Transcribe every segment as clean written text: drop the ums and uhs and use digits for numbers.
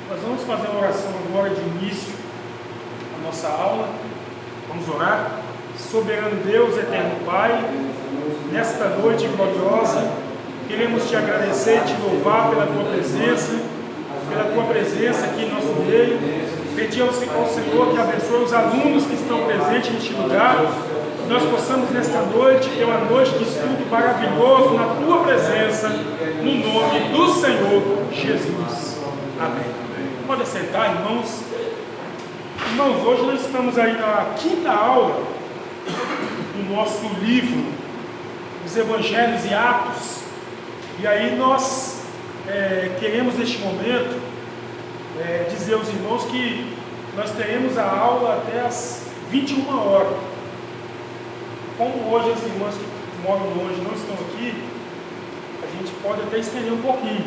Nós vamos fazer uma oração agora de início à nossa aula. Vamos orar. Soberano Deus, eterno Pai, nesta noite gloriosa, queremos te agradecer e te louvar pela tua presença aqui em nosso meio. Pedir ao Senhor que abençoe os alunos que estão presentes neste lugar. Que nós possamos nesta noite ter uma noite de estudo maravilhoso na tua presença, no nome do Senhor Jesus. Amém. Pode sentar, irmãos. Irmãos, hoje nós estamos aí na quinta aula do nosso livro, os Evangelhos e Atos. E aí nós queremos neste momento dizer aos irmãos que nós teremos a aula até as 21 horas. Como hoje as irmãs que moram longe não estão aqui, a gente pode até estender um pouquinho,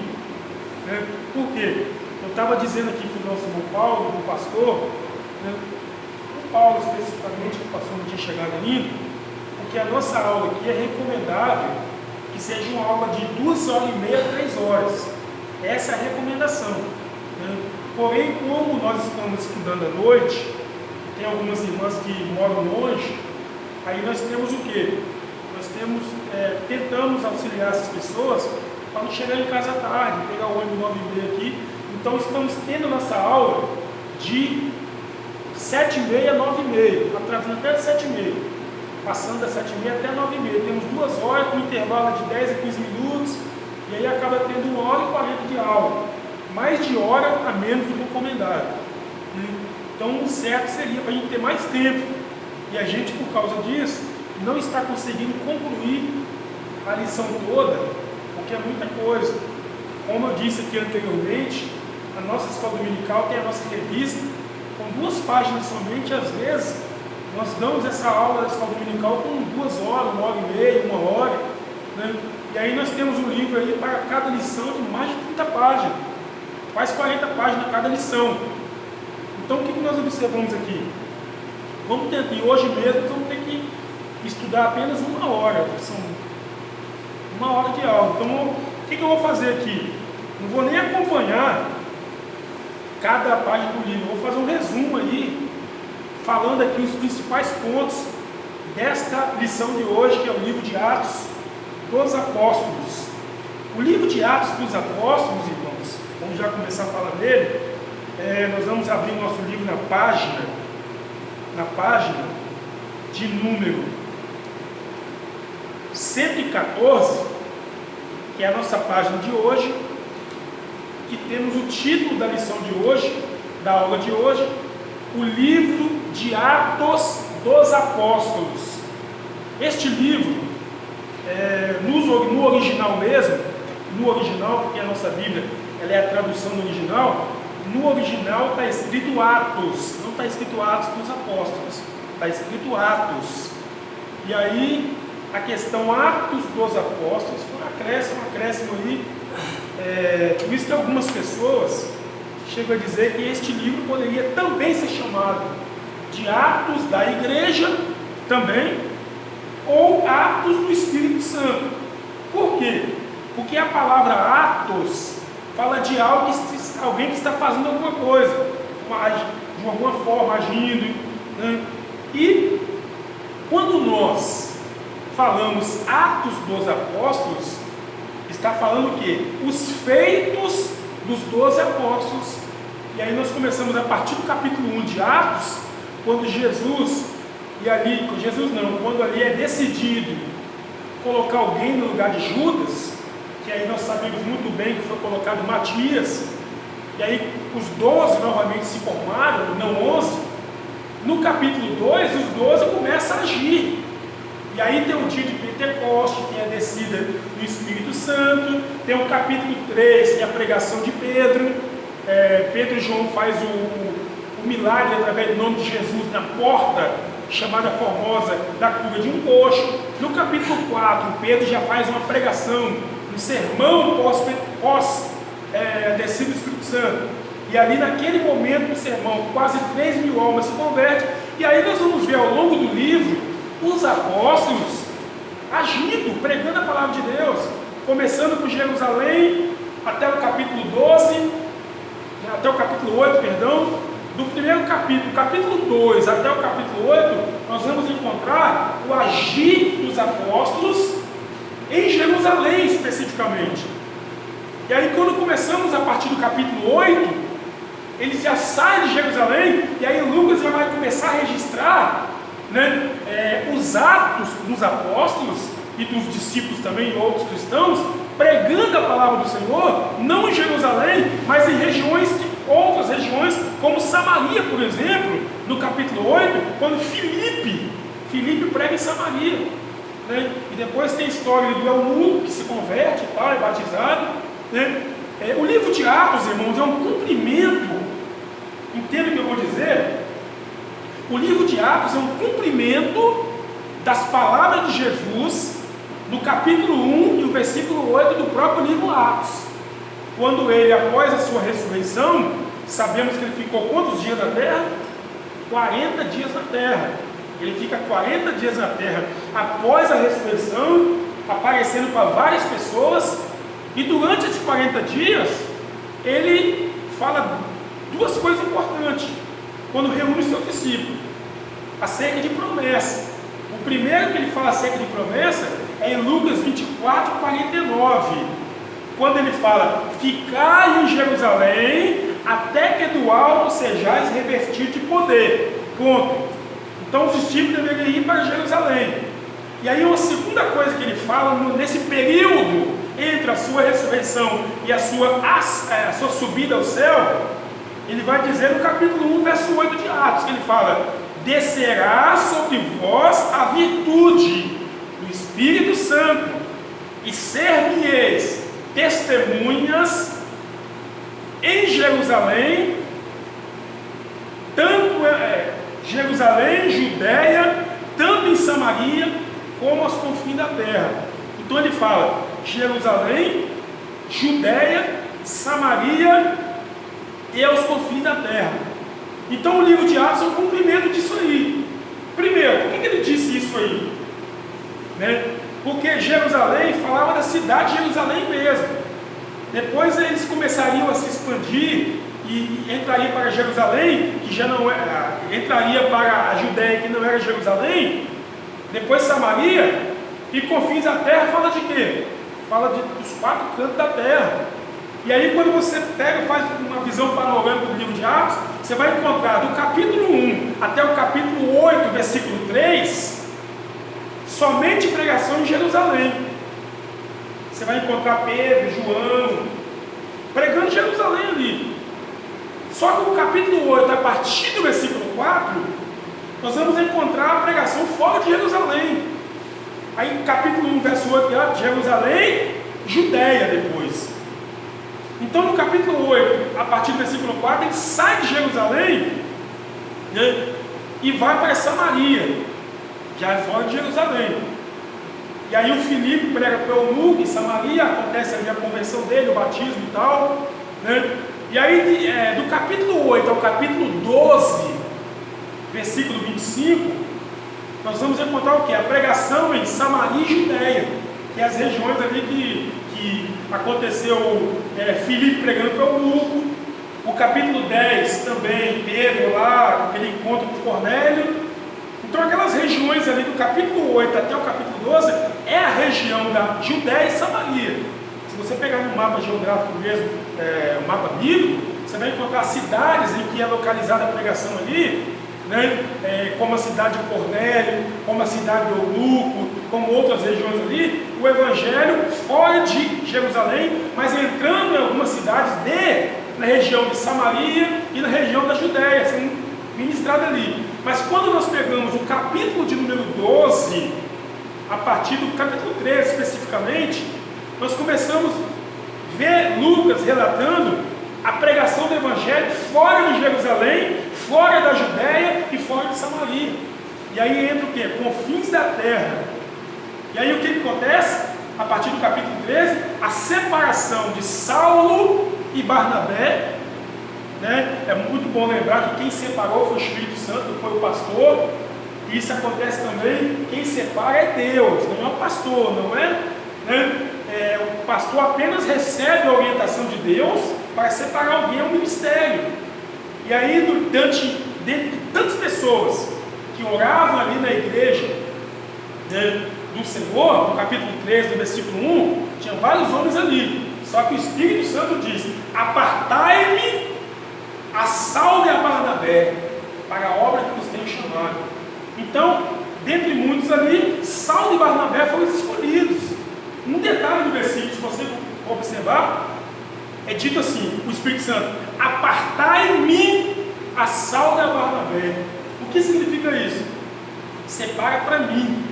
né? Por quê? Eu estava dizendo aqui para o nosso irmão Paulo, o pastor, né? O Paulo especificamente, que o pastor não tinha chegado ainda, porque a nossa aula aqui é recomendável que seja uma aula de 2h30 a 3 horas. Essa é a recomendação, né? Porém, como nós estamos estudando à noite, tem algumas irmãs que moram longe, aí nós temos o quê? Nós tentamos auxiliar essas pessoas para não chegar em casa à tarde, pegar o ônibus 9h30 aqui. Então estamos tendo nossa aula de 7h30 a 9h30, atrasando até 7h30, passando das 7h30 até 9h30. Temos 2 horas com intervalo de 10 a 15 minutos, e aí acaba tendo 1h40 de aula, mais de hora a menos do que recomendado. Então o certo seria para a gente ter mais tempo, e a gente, por causa disso, não está conseguindo concluir a lição toda, porque é muita coisa. Como eu disse aqui anteriormente, a nossa escola dominical tem a nossa revista, com 2 páginas somente. Às vezes, nós damos essa aula da escola dominical com 2 horas, 1h30, 1 hora, né? E aí nós temos um livro aí para cada lição de mais de 30 páginas, quase 40 páginas cada lição. Então, o que nós observamos aqui? Vamos tentar, e hoje mesmo vamos ter que estudar apenas 1 hora, são 1 hora de aula. Então, o que eu vou fazer aqui? Não vou nem acompanhar cada página do livro, vou fazer um resumo aí, falando aqui os principais pontos desta lição de hoje, que é o livro de Atos dos Apóstolos. O livro de Atos dos Apóstolos, irmãos, vamos já começar a falar dele. Nós vamos abrir o nosso livro na página de número 114, que é a nossa página de hoje, que temos o título da lição de hoje, da aula de hoje, o livro de Atos dos Apóstolos. Este livro, no original mesmo, porque a nossa Bíblia ela é a tradução do original, no original está escrito Atos, não está escrito Atos dos Apóstolos, está escrito Atos. E aí, a questão Atos dos Apóstolos foi um acréscimo aí. Por isso que algumas pessoas chegam a dizer que este livro poderia também ser chamado de Atos da Igreja, também, ou Atos do Espírito Santo. Por quê? Porque a palavra Atos fala de alguém que está fazendo alguma coisa, de alguma forma, agindo, né? E quando nós falamos Atos dos Apóstolos, está falando o quê? Os feitos dos 12 apóstolos. E aí nós começamos a partir do capítulo 1 de Atos, quando quando ali é decidido colocar alguém no lugar de Judas, que aí nós sabemos muito bem que foi colocado Matias, e aí os 12 novamente se formaram, não 11. No capítulo 2, os 12 começam a agir. E aí tem o dia de Pentecostes, tem a descida do Espírito Santo, tem o capítulo 3, que é a pregação de Pedro. Pedro e João faz o milagre através do nome de Jesus na porta, chamada Formosa, da cura de um coxo. No capítulo 4, Pedro já faz uma pregação, um sermão pós descida do Espírito Santo. E ali naquele momento do sermão, quase 3.000 almas se convertem. E aí nós vamos ver ao longo do livro os apóstolos agindo, pregando a palavra de Deus, começando por Jerusalém até o capítulo 12, até o capítulo 8, perdão, do primeiro capítulo, capítulo 2 até o capítulo 8, nós vamos encontrar o agir dos apóstolos em Jerusalém especificamente. E aí quando começamos a partir do capítulo 8, eles já saem de Jerusalém, e aí Lucas já vai começar a registrar, né, os atos dos apóstolos e dos discípulos também, e outros cristãos, pregando a palavra do Senhor, não em Jerusalém, mas em outras regiões, como Samaria, por exemplo, no capítulo 8, quando Filipe prega em Samaria, né? E depois tem a história do eunuco que se converte e tal, é batizado, né? O livro de Atos, irmãos, é um cumprimento, entenda o que eu vou dizer. O livro de Atos é um cumprimento das palavras de Jesus no capítulo 1 e o versículo 8 do próprio livro Atos, quando ele, após a sua ressurreição, sabemos que ele ficou quantos dias na terra? 40 dias na terra. Ele fica 40 dias na terra após a ressurreição, aparecendo para várias pessoas, e durante esses 40 dias ele fala duas coisas importantes quando reúne os seus discípulos acerca de promessa. O primeiro que ele fala acerca de promessa é em Lucas 24, 49, quando ele fala: ficai em Jerusalém até que do alto sejais revestidos de poder. Ponto. Então os discípulos deveriam ir para Jerusalém. E aí uma segunda coisa que ele fala nesse período entre a sua ressurreição e a sua subida ao céu, ele vai dizer no capítulo 1, verso 8 de Atos, que ele fala: descerá sobre vós a virtude do Espírito Santo, e ser-me-eis testemunhas em Jerusalém, tanto Jerusalém, Judéia, tanto em Samaria, como aos confins da terra. Então ele fala Jerusalém, Judéia, Samaria e aos confins da terra. Então o livro de Atos é um cumprimento disso aí. Primeiro, por que ele disse isso aí? Né? Porque Jerusalém falava da cidade de Jerusalém mesmo. Depois eles começariam a se expandir e entraria para Jerusalém, que já não era, entraria para a Judéia, que não era Jerusalém, depois Samaria, e confins da terra fala de quê? Fala dos 4 cantos da terra. E aí quando você pega e faz uma visão panorâmica do livro de Atos, você vai encontrar do capítulo 1 até o capítulo 8, versículo 3, somente pregação em Jerusalém. Você vai encontrar Pedro, João, pregando em Jerusalém ali. Só que no capítulo 8, a partir do versículo 4, nós vamos encontrar a pregação fora de Jerusalém. Aí capítulo 1, verso 8, Jerusalém, Judéia depois. Então no capítulo 8, a partir do versículo 4, ele sai de Jerusalém, né, e vai para Samaria, já é fora de Jerusalém. E aí o Filipe prega para o eunuco em Samaria, acontece ali a conversão dele, o batismo e tal, né? E aí do capítulo 8 ao capítulo 12, versículo 25, nós vamos encontrar o que? A pregação em Samaria e Judéia, que é as regiões ali que aconteceu Filipe pregando para o eunuco. O capítulo 10 também, Pedro lá, aquele encontro com Cornélio. Então aquelas regiões ali do capítulo 8 até o capítulo 12 é a região da Judéia e Samaria. Se você pegar no mapa geográfico mesmo, o mapa bíblico, você vai encontrar cidades em que é localizada a pregação ali, né? Como a cidade de Cornélio, como a cidade do eunuco, como outras regiões ali, o evangelho fora de Jerusalém, mas entrando em algumas cidades na região de Samaria e na região da Judéia, sendo ministrado ali. Mas quando nós pegamos o capítulo de número 12, a partir do capítulo 13 especificamente, nós começamos a ver Lucas relatando a pregação do evangelho fora de Jerusalém, fora da Judéia e fora de Samaria. E aí entra o que? Confins da terra. E aí o que acontece? A partir do capítulo 13, a separação de Saulo e Barnabé, né? É muito bom lembrar que quem separou foi o Espírito Santo, foi o pastor. E isso acontece também, quem separa é Deus, não é o pastor, não é? Né? O pastor apenas recebe a orientação de Deus para separar alguém ao ministério. E aí, dentre tantas pessoas que oravam ali na igreja, né, do Senhor, no capítulo 3, do versículo 1, tinha vários homens ali. Só que o Espírito Santo diz: apartai-me a Saulo e a Barnabé para a obra que vos tenho chamado. Então, dentre muitos ali, Saulo e Barnabé foram escolhidos. Um detalhe do versículo, se você observar, é dito assim: o Espírito Santo: apartai-me a Saulo e a Barnabé. O que significa isso? Separa para mim,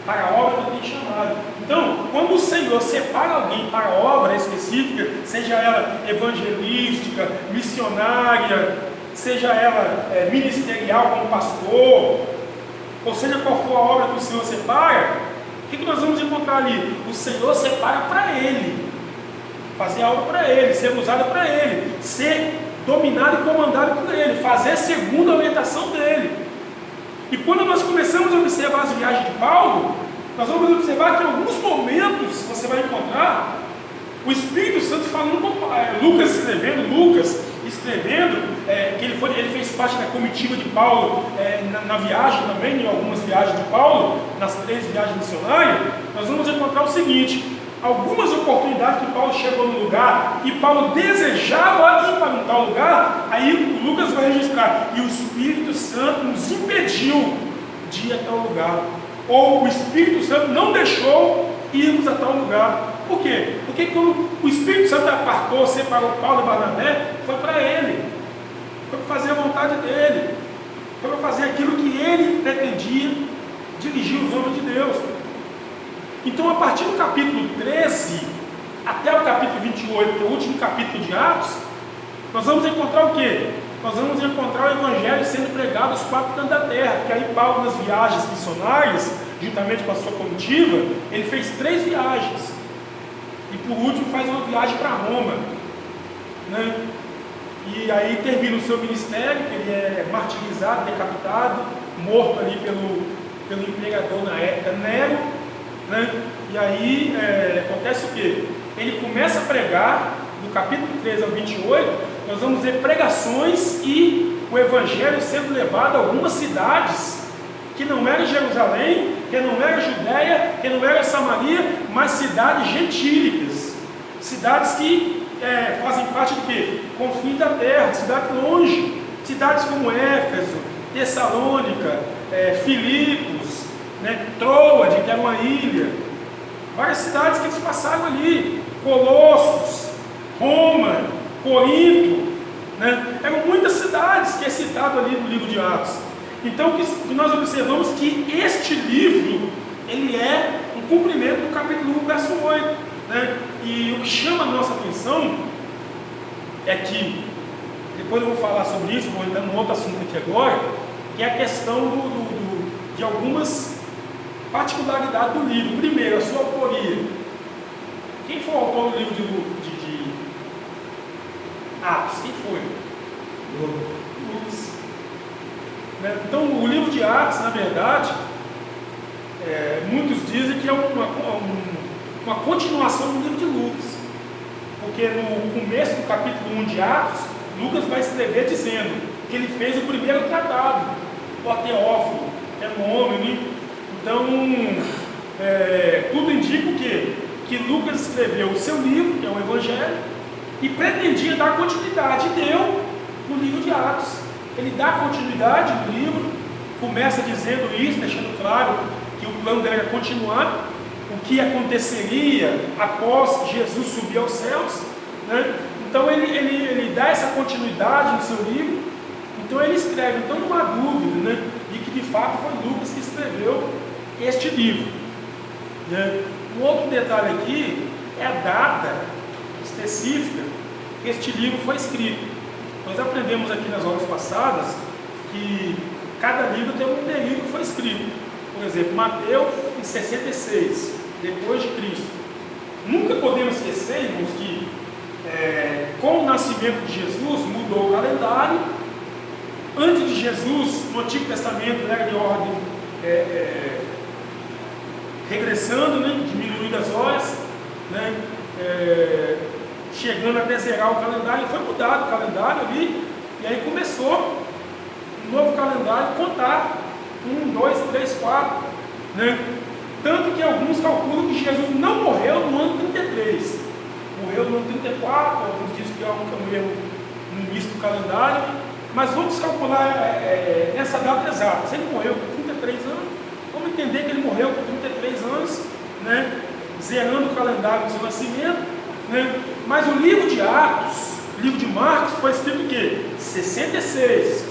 para a obra que eu tenho chamado. Então, quando o Senhor separa alguém para a obra específica, seja ela evangelística, missionária, seja ela ministerial como pastor, ou seja qual for a obra que o Senhor separa, o que nós vamos encontrar ali? O Senhor separa para Ele, fazer a obra para Ele, ser usada para Ele, ser dominado e comandado por Ele, fazer segundo a orientação dEle. E quando nós começamos a observar as viagens de Paulo, nós vamos observar que em alguns momentos você vai encontrar o Espírito Santo falando com Lucas escrevendo, que ele fez parte da comitiva de Paulo na viagem também, em algumas viagens de Paulo, nas 3 viagens missionárias. Nós vamos encontrar o seguinte: algumas oportunidades que Paulo chegou no lugar e Paulo desejava ir para um tal lugar, aí o Lucas vai registrar: e o Espírito Santo nos impediu de ir a tal lugar, ou o Espírito Santo não deixou irmos a tal lugar. Por quê? Porque quando o Espírito Santo apartou, separou Paulo e Barnabé, foi para ele, foi para fazer a vontade dele, foi para fazer aquilo que ele pretendia, dirigir os homens de Deus. Então, a partir do capítulo 13 até o capítulo 28, que é o último capítulo de Atos, nós vamos encontrar o quê? Nós vamos encontrar o Evangelho sendo pregado aos 4 cantos da terra, porque aí Paulo, nas viagens missionárias, juntamente com a sua comitiva, ele fez 3 viagens, e por último faz uma viagem para Roma, né? E aí termina o seu ministério, que ele é martirizado, decapitado, morto ali pelo imperador na época, Nero, né? E aí acontece o quê? Ele começa a pregar, do capítulo 13 ao 28, nós vamos ver pregações e o Evangelho sendo levado a algumas cidades, que não era Jerusalém, que não era Judéia, que não era Samaria, mas cidades gentílicas, cidades que fazem parte do quê? Confins da terra, cidades longe, cidades como Éfeso, Tessalônica, Filipos, né, Troade, que era uma ilha, várias cidades que eles passaram ali, Colossos, Roma, Corinto, né, eram muitas cidades que é citado ali no livro de Atos. Então, que nós observamos que este livro, ele é um cumprimento do capítulo 1, verso 8, né? E o que chama a nossa atenção é que, depois eu vou falar sobre isso, vou entrar num outro assunto aqui agora, que é a questão de algumas particularidades do livro. Primeiro, a sua autoria. Quem foi o autor do livro de Atos? Quem foi? Lucas. Então, o livro de Atos, na verdade, muitos dizem que é uma continuação do livro de Lucas, porque no começo do capítulo 1 de Atos, Lucas vai escrever dizendo que ele fez o primeiro tratado, o Teófilo, que é um homem. Então, tudo indica o quê? Que Lucas escreveu o seu livro, que é o Evangelho, e pretendia dar continuidade, e deu no livro de Atos. Ele dá continuidade no livro, começa dizendo isso, deixando claro que o plano dele era continuar, o que aconteceria após Jesus subir aos céus, né? Então ele dá essa continuidade no seu livro. Então ele escreve, então não há dúvida, né, de que de fato foi Lucas que escreveu este livro, né? Um outro detalhe aqui é a data específica que este livro foi escrito. Nós aprendemos aqui nas aulas passadas que cada livro tem um período que foi escrito. Por exemplo, Mateus em 66, depois de Cristo. Nunca podemos esquecer, irmãos, que com o nascimento de Jesus mudou o calendário. Antes de Jesus, no Antigo Testamento, era de ordem regressando, né, diminuindo as horas, né, chegando a zerar o calendário, e foi mudado o calendário ali, e aí começou um novo calendário, contar 1, 2, 3, 4, né? Tanto que alguns calculam que Jesus não morreu no ano 33, morreu no ano 34, alguns dizem que morreu no início do calendário, mas vamos calcular nessa data exata. Se ele morreu com 33 anos, vamos entender que ele morreu com 33 anos, né? Zerando o calendário do seu nascimento, né? Mas o livro de Atos, o livro de Marcos, foi escrito o quê? 66,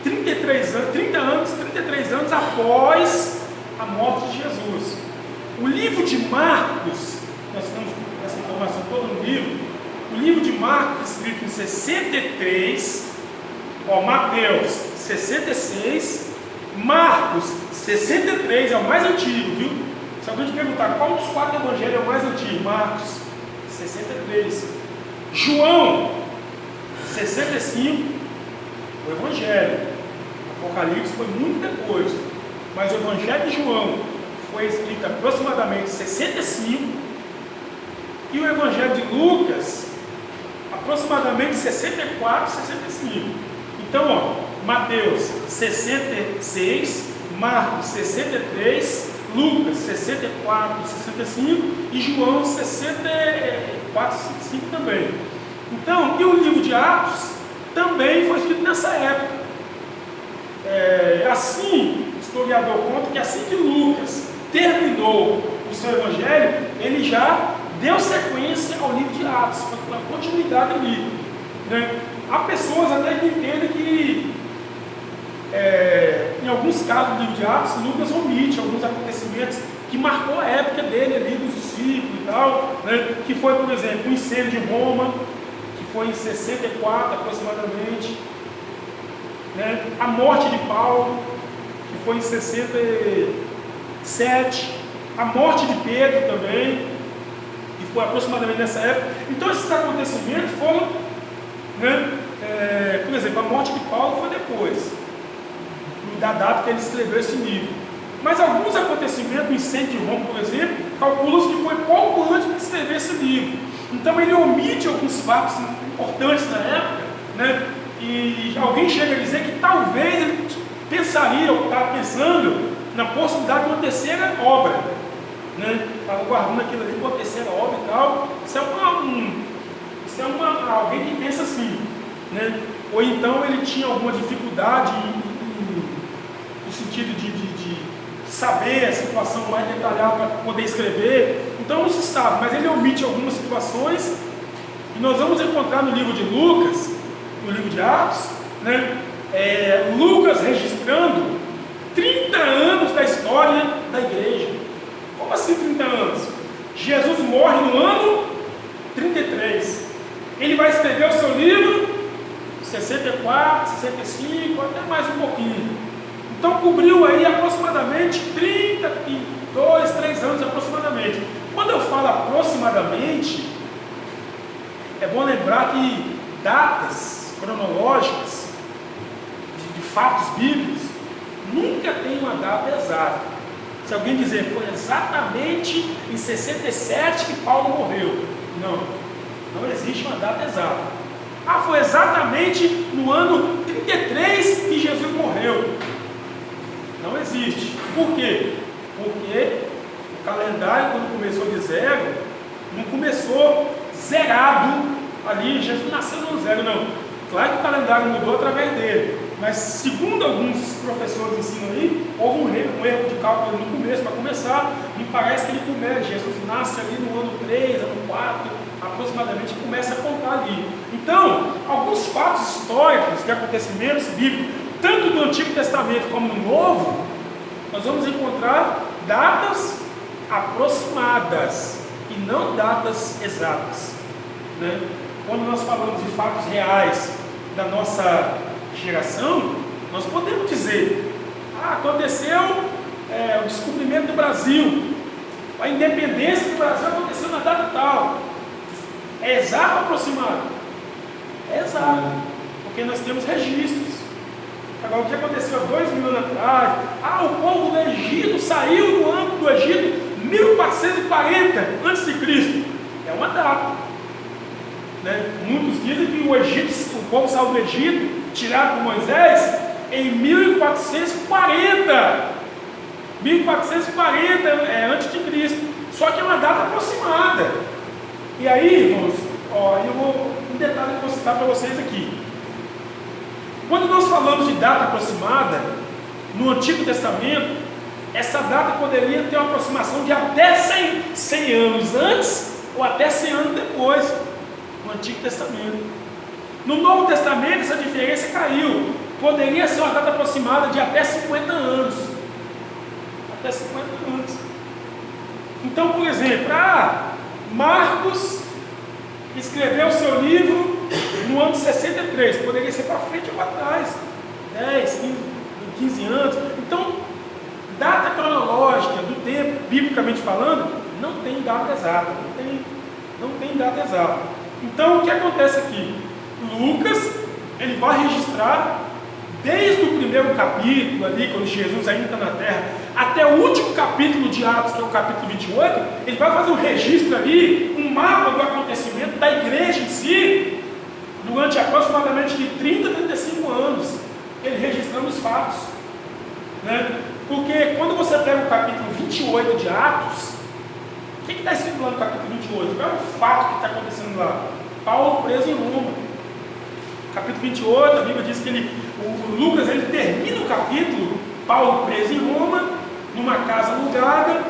33 anos após a morte de Jesus. O livro de Marcos, nós temos essa informação toda no livro, o livro de Marcos, escrito em 63, Mateus 66, Marcos 63, é o mais antigo, viu? Se alguém te perguntar qual dos 4 evangelhos é o mais antigo, Marcos 63, João 65, o evangelho, Apocalipse foi muito depois, mas o evangelho de João foi escrito aproximadamente 65, e o evangelho de Lucas aproximadamente 64, 65. Então, Mateus 66, Marcos 63, Lucas 64, 65 e João 64, 65 também. Então, e o livro de Atos também foi escrito nessa época. Assim, o historiador conta que assim que Lucas terminou o seu evangelho, ele já deu sequência ao livro de Atos, uma continuidade ali, né? Há pessoas até que entendem que em alguns casos do livro de Atos, Lucas omite alguns acontecimentos que marcou a época dele ali, dos discípulos e tal, né? Que foi, por exemplo, o incêndio de Roma, que foi em 64 aproximadamente, né? A morte de Paulo, que foi em 67, a morte de Pedro também, que foi aproximadamente nessa época. Então esses acontecimentos foram, né? Por exemplo, a morte de Paulo foi depois da data que ele escreveu esse livro. Mas alguns acontecimentos, o incêndio de Roma, por exemplo, calcula-se que foi pouco antes de escrever esse livro. Então ele omite alguns fatos importantes na época, né? E alguém chega a dizer que talvez ele pensaria, ou estava pensando, na possibilidade de uma terceira obra, né? Estava guardando aquilo ali, uma terceira obra e tal. Isso é alguém que pensa assim, né? Ou então ele tinha alguma dificuldade no sentido de saber a situação mais detalhada para poder escrever. Então não se sabe, mas ele omite algumas situações, e nós vamos encontrar no livro de Lucas, no livro de Atos, né? Lucas registrando 30 anos da história da igreja. Como assim 30 anos? Jesus morre no ano 33. Ele vai escrever o seu livro 64, 65, até mais um pouquinho. Então cobriu aí aproximadamente 32, 3 anos aproximadamente. Quando eu falo aproximadamente, é bom lembrar que datas cronológicas de fatos bíblicos nunca tem uma data exata. Se alguém dizer foi exatamente em 67 que Paulo morreu, não existe uma data exata. Foi exatamente no ano 33 que Jesus morreu. Não existe. Por quê? Porque o calendário, quando começou de zero, não começou zerado ali, Jesus nasceu no zero, não. Claro que o calendário mudou através dele, mas segundo alguns professores ensinam aí, houve um erro de cálculo no começo, para começar, me parece que ele começa, Jesus nasce ali no ano 3, ano 4, aproximadamente, e começa a contar ali. Então, alguns fatos históricos, de acontecimentos bíblicos, tanto do Antigo Testamento como no Novo, nós vamos encontrar datas aproximadas e não datas exatas, né? Quando nós falamos de fatos reais da nossa geração, nós podemos dizer: aconteceu o descobrimento do Brasil, a independência do Brasil aconteceu na data tal. É exato ou aproximado? É exato, porque nós temos registros. Agora, o que aconteceu há 2000 anos atrás? O povo do Egito saiu do Egito 1440 a.C. É uma data. né? Muitos dizem que o povo saiu do Egito, tirado por Moisés, em 1440. 1440 antes de Cristo. Só que é uma data aproximada. E aí, irmãos, eu vou um detalhe que eu vou citar para vocês aqui. Quando nós falamos de data aproximada, no Antigo Testamento, essa data poderia ter uma aproximação de até 100 anos antes ou até 100 anos depois, no Antigo Testamento. No Novo Testamento, essa diferença caiu. Poderia ser uma data aproximada de até 50 anos. Até 50 anos. Então, por exemplo, Marcos escreveu o seu livro no ano de 63. Poderia ser para frente ou para trás. 10, 15 anos. Então, data cronológica do tempo, biblicamente falando, não tem data exata. Não tem data exata. Então, o que acontece aqui? Lucas, ele vai registrar desde o primeiro capítulo ali, quando Jesus ainda está na terra, até o último capítulo de Atos, que é o capítulo 28, ele vai fazer um registro ali, um mapa do acontecimento da igreja em si, durante aproximadamente de 30 a 35 anos, ele registrando os fatos, né? Porque quando você pega o capítulo 28 de Atos, o que está escrito lá no capítulo 28? Qual é o fato que está acontecendo lá? Paulo preso em Roma. Capítulo 28, a Bíblia diz que o Lucas ele termina o capítulo, Paulo preso em Roma, numa casa alugada,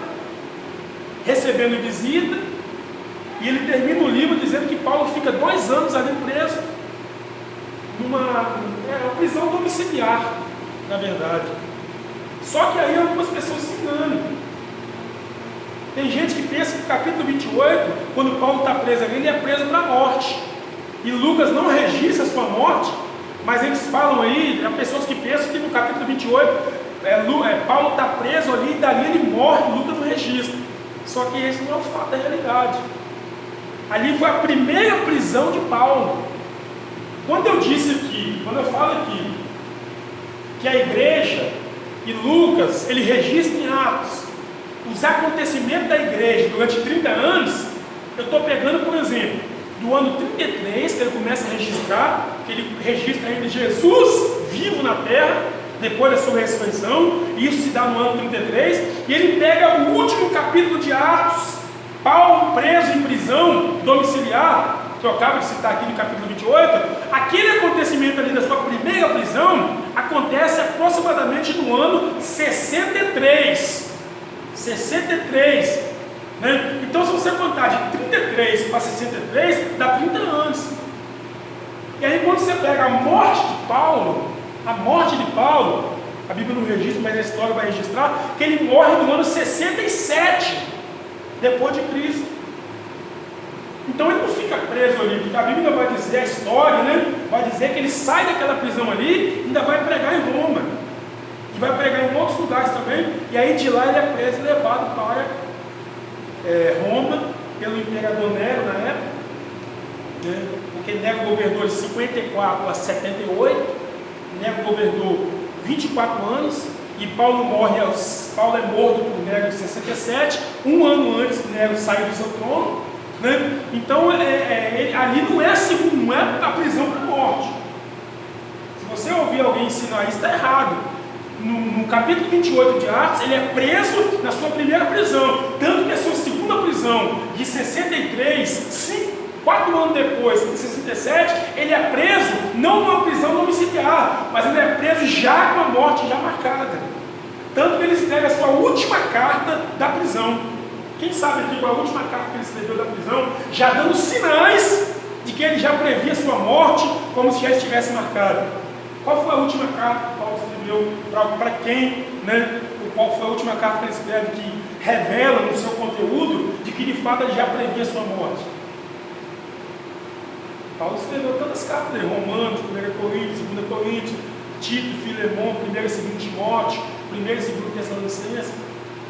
recebendo visita, e ele termina o livro dizendo que Paulo fica 2 anos ali preso, numa prisão domiciliar, na verdade. Só que aí algumas pessoas se enganam. Tem gente que pensa que o capítulo 28, quando Paulo está preso ali, ele é preso para a morte. E Lucas não registra a sua morte, mas eles falam aí, há pessoas que pensam que no capítulo 28, Paulo está preso ali e dali ele morre, Lucas não registra. Só que esse não é o fato da realidade. Ali foi a primeira prisão de Paulo. Quando eu falo aqui, que a igreja e Lucas, ele registra em Atos os acontecimentos da igreja durante 30 anos, eu estou pegando, por exemplo, do ano 33, que ele começa a registrar, que ele registra ainda Jesus vivo na terra, depois da sua ressurreição, e isso se dá no ano 33, e ele pega o último capítulo de Atos, Paulo preso em prisão domiciliar, que eu acabo de citar aqui no capítulo 28, aquele acontecimento ali da sua primeira prisão, acontece aproximadamente no ano 63, né? Então, se você contar de 33 para 63, dá 30 anos. E aí, quando você pega a morte de Paulo, a Bíblia não registra, mas a história vai registrar, que ele morre no ano 67, depois de Cristo. Então, ele não fica preso ali, porque a Bíblia vai dizer, a história, né? Vai dizer que ele sai daquela prisão ali e ainda vai pregar em Roma. E vai pregar em outros lugares também, e aí de lá ele é preso e levado para Roma, pelo imperador Nero na época, né? Porque Nero governou de 54 a 78, Nero governou 24 anos, e Paulo é morto por Nero em 67, um ano antes que Nero saiu do seu trono, né? Então ali não é a prisão para a morte. Se você ouvir alguém ensinar isso, está errado. No capítulo 28 de Atos, ele é preso na sua primeira prisão, tanto que a sua segunda prisão, de 63, 4 anos depois, em 67, ele é preso, não numa prisão domiciliar, mas ele é preso já com a morte já marcada. Tanto que ele escreve a sua última carta da prisão. Quem sabe aqui qual é a última carta que ele escreveu da prisão, já dando sinais de que ele já previa a sua morte, como se já estivesse marcada. Qual foi a última carta que Paulo escreveu para quem, né? Qual foi a última carta que ele escreve que revela no seu conteúdo de que de fato ele já previa a sua morte? Paulo escreveu tantas cartas, né? Romanos, 1 Coríntios, 2 Coríntios, Tito, Filemão, 1 e 2 Timóteo, 1 e 2 Tessalonicenses.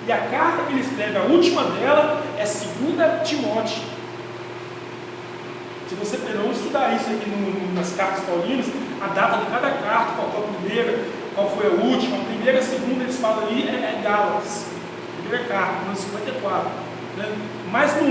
E a carta que ele escreve, a última dela, é 2 Timóteo. Se você não estudar isso aqui nas cartas paulinas, a data de cada carta, qual foi a primeira, qual foi a última, a primeira e a segunda, eles falam aí, é Gálatas, primeira carta, no 54. né? Mas a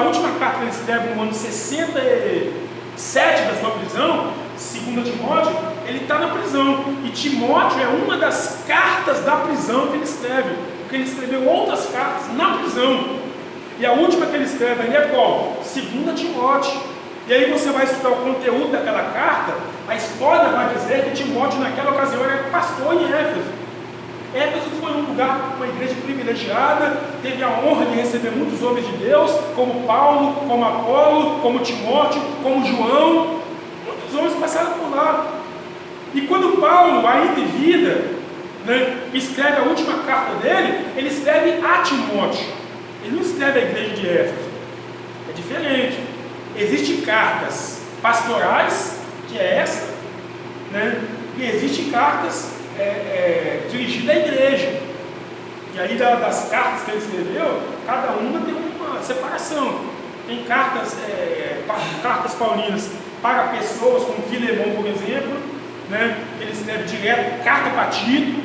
última carta que ele escreve no ano 67 da sua prisão, 2 Timóteo, ele está na prisão. E Timóteo é uma das cartas da prisão que ele escreve, porque ele escreveu outras cartas na prisão. E a última que ele escreve ali é qual? 2 Timóteo. E aí você vai estudar o conteúdo daquela carta, a história vai dizer que Timóteo naquela ocasião era pastor em Éfeso. Éfeso foi um lugar, uma igreja privilegiada, teve a honra de receber muitos homens de Deus, como Paulo, como Apolo, como Timóteo, como João. Muitos homens passaram por lá. E quando Paulo, ainda em vida, né, escreve a última carta dele, ele escreve a Timóteo. Ele não escreve a igreja de Éfeso. É diferente. Existem cartas pastorais, que é essa, né? E existem cartas dirigidas à igreja. E aí das cartas que ele escreveu, cada uma tem uma separação. Tem cartas paulinas para pessoas, como Filemão, por exemplo, né? Ele escreve direto, carta para Tito,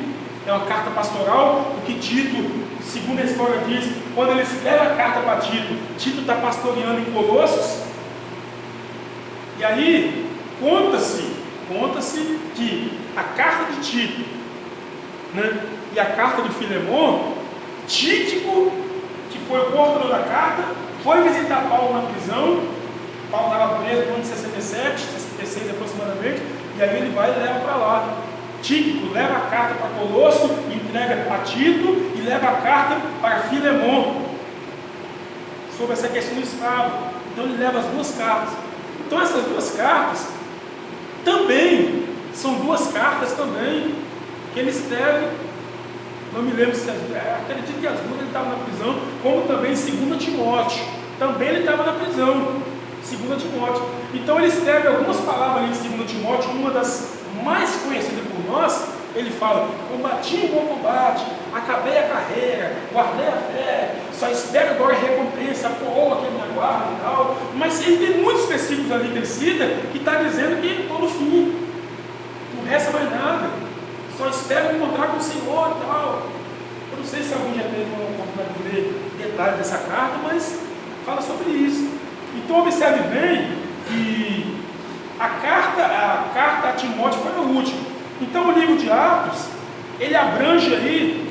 é uma carta pastoral, porque Tito, segundo a história diz, quando ele escreve a carta para Tito, Tito está pastoreando em Colossos. E aí, conta-se que a carta de Tito, né, e a carta de Filemão, Tíquico, que foi o portador da carta, foi visitar Paulo na prisão. Paulo estava preso no ano de 67, 66 aproximadamente, e aí ele vai e leva para lá. Tíquico leva a carta para Colosso, entrega a Tito e leva a carta para Filemão, sobre essa questão do escravo. Então ele leva as duas cartas. Então essas duas cartas também são duas cartas também que ele escreve. Não me lembro se acredito que as duas ele estava na prisão, como também 2 Timóteo. Também ele estava na prisão, 2 Timóteo. Então ele escreve algumas palavras ali em 2 Timóteo, uma das mais conhecidas por nós. Ele fala: combati o bom combate, acabei a carreira, guardei a fé, só espero agora a recompensa, a coroa que me aguarda e tal. Mas ele tem muitos versículos ali que ele cita que está dizendo que estou no fim, não resta mais nada, só espero encontrar com o Senhor e tal. Eu não sei se alguém já teve uma oportunidade de ler detalhes dessa carta, mas fala sobre isso. Então observe bem que a carta a Timóteo foi a última. Então o livro de Atos, ele abrange ali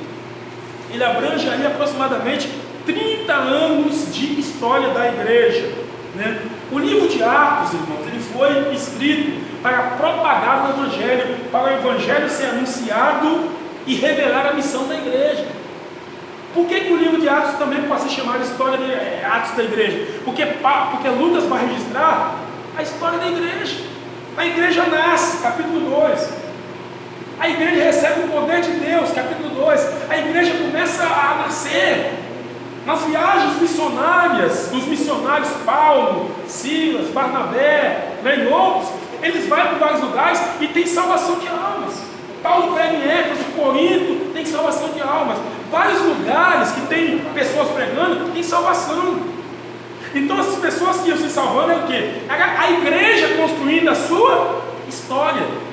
aproximadamente 30 anos de história da igreja, né? O livro de Atos, irmãos, ele foi escrito para propagar o evangelho, para o evangelho ser anunciado e revelar a missão da igreja. Por que o livro de Atos também pode ser chamado história de Atos da igreja? Porque Lucas vai registrar a história da igreja. A igreja nasce, capítulo 2. A igreja recebe o poder de Deus, capítulo 2. A igreja começa a nascer nas viagens missionárias dos missionários Paulo, Silas, Barnabé, né, e outros. Eles vão para vários lugares e tem salvação de almas. Paulo prega em Éfeso, Corinto, tem salvação de almas. Vários lugares que tem pessoas pregando, tem salvação. Então essas pessoas que iam se salvando é o quê? A igreja construindo a sua história.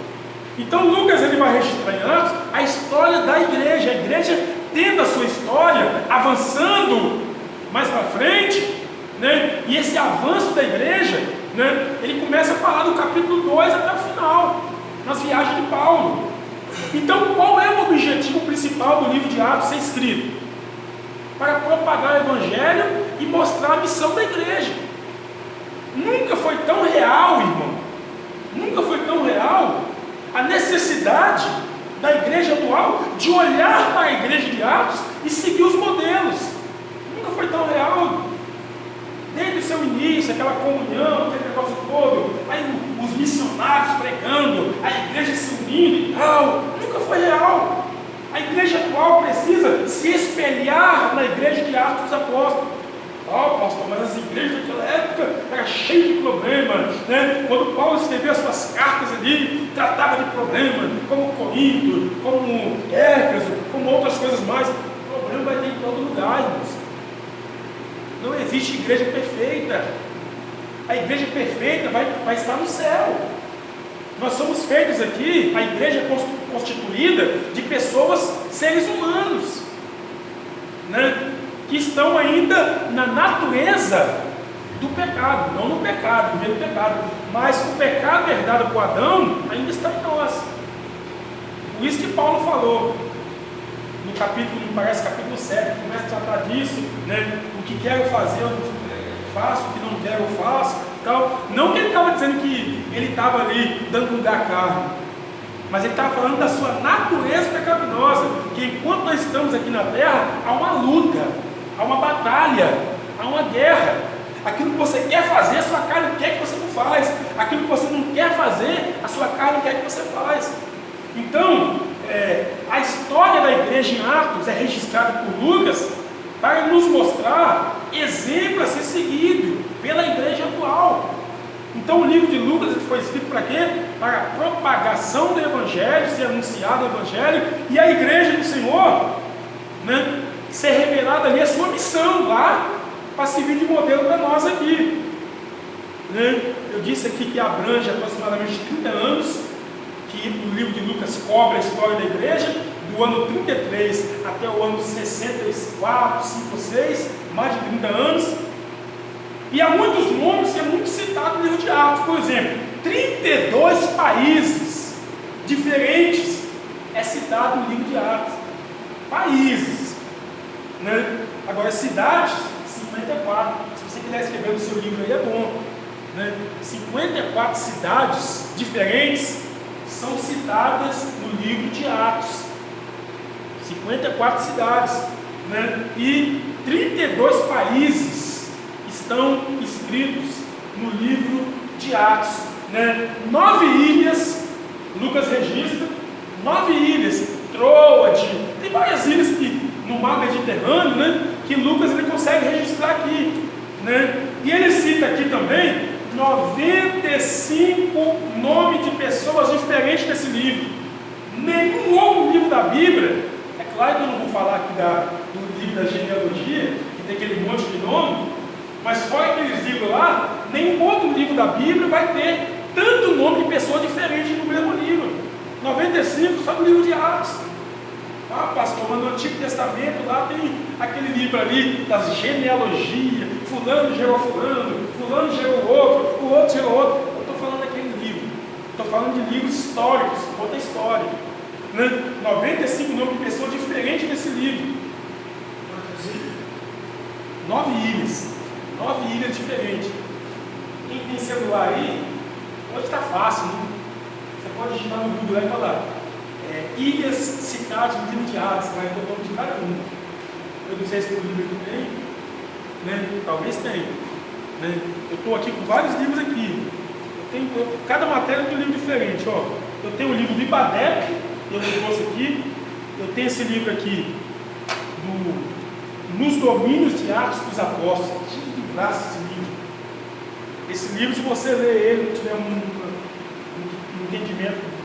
Então Lucas ele vai registrar em Atos a história da igreja, a igreja tendo a sua história, avançando mais para frente, né? E esse avanço da igreja, né, ele começa a falar do capítulo 2 até o final, nas viagens de Paulo. Então qual é o objetivo principal do livro de Atos ser escrito? Para propagar o evangelho e mostrar a missão da igreja. Nunca foi tão real, irmão, nunca foi tão real a necessidade da igreja atual de olhar para a igreja de Atos e seguir os modelos. Nunca foi tão real. Desde o seu início, aquela comunhão, aquele negócio todo, aí os missionários pregando, a igreja se unindo e tal, nunca foi real. A igreja atual precisa se espelhar na igreja de Atos dos Apóstolos. Pastor, mas as igrejas daquela época eram cheias de problemas, né? Quando Paulo escreveu as suas cartas ali, tratava de problemas, como Corinto, como Éfeso, como outras coisas mais. O problema vai ter em todo lugar, irmãos. Não existe igreja perfeita. A igreja perfeita vai estar no céu. Nós somos feitos aqui, a igreja constituída de pessoas, seres humanos, né? que estão ainda na natureza do pecado, não no pecado, vivendo pecado, mas o pecado herdado por Adão ainda está em nós. Por isso que Paulo falou no capítulo, me parece capítulo 7, começa a tratar disso, né? O que quero fazer eu faço, o que não quero eu faço, tal. Não que ele estava dizendo que ele estava ali dando lugar à carne, mas ele estava falando da sua natureza pecaminosa, que enquanto nós estamos aqui na terra, há uma luta, há uma batalha, há uma guerra. Aquilo que você quer fazer, a sua carne quer que você não faz. Aquilo que você não quer fazer, a sua carne quer que você faz. Então, a história da igreja em Atos é registrada por Lucas para nos mostrar exemplo a ser seguido pela igreja atual. Então o livro de Lucas foi escrito para quê? Para a propagação do Evangelho, ser anunciado o Evangelho, e a igreja do Senhor, né, ser revelada ali a sua missão lá, para servir de modelo para nós aqui, né? Eu disse aqui que abrange aproximadamente 30 anos, que o livro de Lucas cobre a história da igreja, do ano 33 até o ano 64, 5, 6, mais de 30 anos, e há muitos nomes que é muito citado no livro de Atos. Por exemplo, 32 países diferentes é citado no livro de Atos, países, né? Agora cidades, 54. Se você quiser escrever no seu livro aí é bom, né? 54 cidades diferentes são citadas no livro de Atos. 54 cidades, né? E 32 países estão escritos no livro de Atos, né? 9 ilhas, Lucas registra, 9 ilhas, Troade, tem várias ilhas que no mar Mediterrâneo, né, que Lucas ele consegue registrar aqui, né? E ele cita aqui também 95 nomes de pessoas diferentes nesse livro. Nenhum outro livro da Bíblia, é claro que eu não vou falar aqui do livro da genealogia, que tem aquele monte de nome, mas fora aqueles livros lá, nenhum outro livro da Bíblia vai ter tanto nome de pessoas diferentes no mesmo livro. 95 só no livro de Atos. Ah, pastor, mas no Antigo Testamento lá tem aquele livro ali das genealogias, fulano gerou fulano, fulano gerou outro, o outro gerou outro. Eu estou falando daquele livro, estou falando de livros históricos, outra história, né? 95 nomes de pessoas diferentes nesse livro. 9 ilhas diferentes. Quem tem celular aí, hoje está fácil, né? Você pode digitar no Google lá e falar ilhas citadas no livro de Atos, vai ter o nome de cada uma. Eu não sei se o livro aqui tem, né? Talvez tenha, né? Eu estou aqui com vários livros aqui. Cada matéria tem um livro diferente. Ó. Eu tenho o livro do Ibadec, eu trouxe aqui. Eu tenho esse livro aqui, Nos Domínios de Atos dos Apóstolos. Que livraço esse livro. Esse livro, se você ler ele, não tiver um entendimento